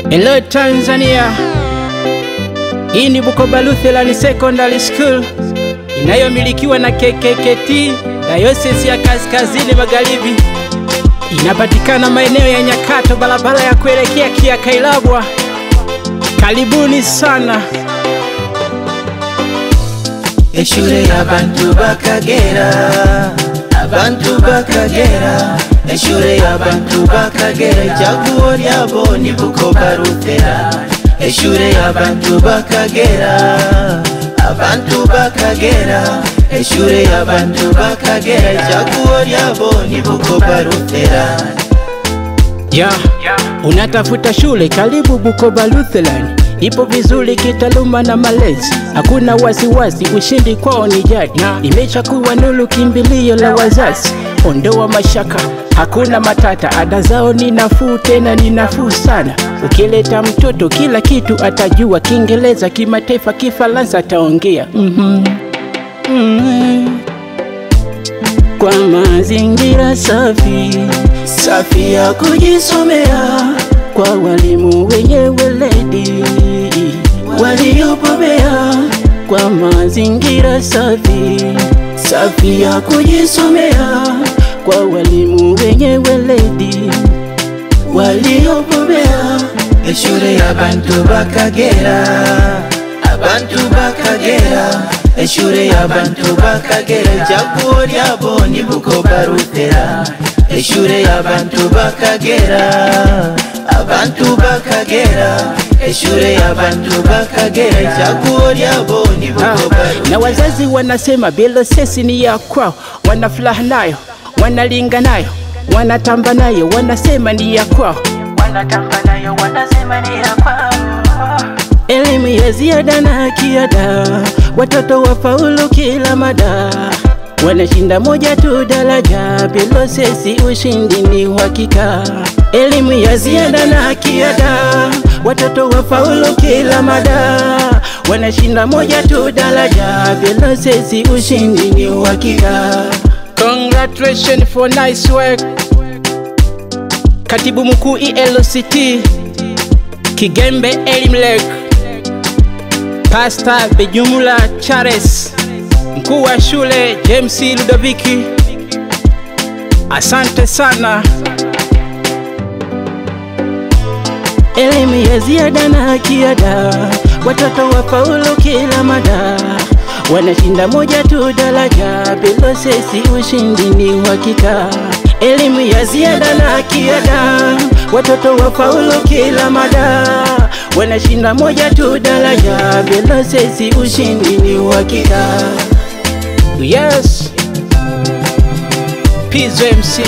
Hello Tanzania. Hii ni Bukoba Lutheran Secondary School inayomilikiwa na KKKT Diocese ya Kaskazini Magharibi. Inapatikana maeneo ya Nyakato, barabara ya kuelekea Kiakailabwa. Karibuni sana. Eshure y'abantu bakagera, abantu bakagera. Eshure y'abantu bakagera, ijaguo lyabo ni Bukoba Lutheran. Eshure y'abantu bakagera, abantu bakagera. Eshure y'abantu bakagera, ijaguo lyabo ni Bukoba Lutheran. Unatafuta shule? Karibu Bukoba Lutheran. Ipo vizuri kitaluma na malezi, hakuna wasiwasi, ushindi kwao ni jadi. Imeshakuwa nuru, kimbilio la wazazi, ondoa mashaka, hakuna matata. Ada zao ni nafuu, tena ni nafuu sana. Ukileta mtoto kila kitu atajua, Kiingereza, kimataifa, Kifaransa ataongea. Kwa mazingira safi, safi ya kujisomea, kwa walimu wenye weledi waliobobea. Kwa mazingira safi, safi ya kujisomea, kwa walimu wenye weledi waliobobea. Eshure y'abantu bakagera, abantu bakagera. Eshure y'abantu bakagera, ijaguo lyabo ni Bukoba Lutheran. Eshure y'abantu bakagera, abantu bakagera. Eshure y'abantu bakagera, ijaguo lyabo ni Bukoba Lutheran. Na wazazi wanasema bila sesi ni ya kwao, wanafuraha nayo, wanalinga nayo, wanatamba nayo, wanasema ni ya kwao, wanatamba nayo, wanasema ni ya kwao. Elimu ya ziada na kiada, watoto wafaulu kila mada. Wanashinda moja tu daraja, bila sesi ushindi ni uhakika. Elimu ya ziada na kiada, watoto wafaulu kila mada. Wanashinda moja tu daraja, bila sesi ushindi ni uhakika. Congratulations for nice work. Katibu mkuu ELCT Kigembe Elimlek, Pastor Bejumula Charles, mkuu wa shule James Ludoviki, asante sana. Elimu ya ziada na kiada, watoto wafaulu kila mada. Wanashinda moja tu daraja, bila sesi ushindi ni uhakika. Elimu ya ziada na kiada, watoto wafaulu kila mada. Wanashinda moja tu daraja, bila sesi ushindi ni uhakika. Yes, Pizzo MC.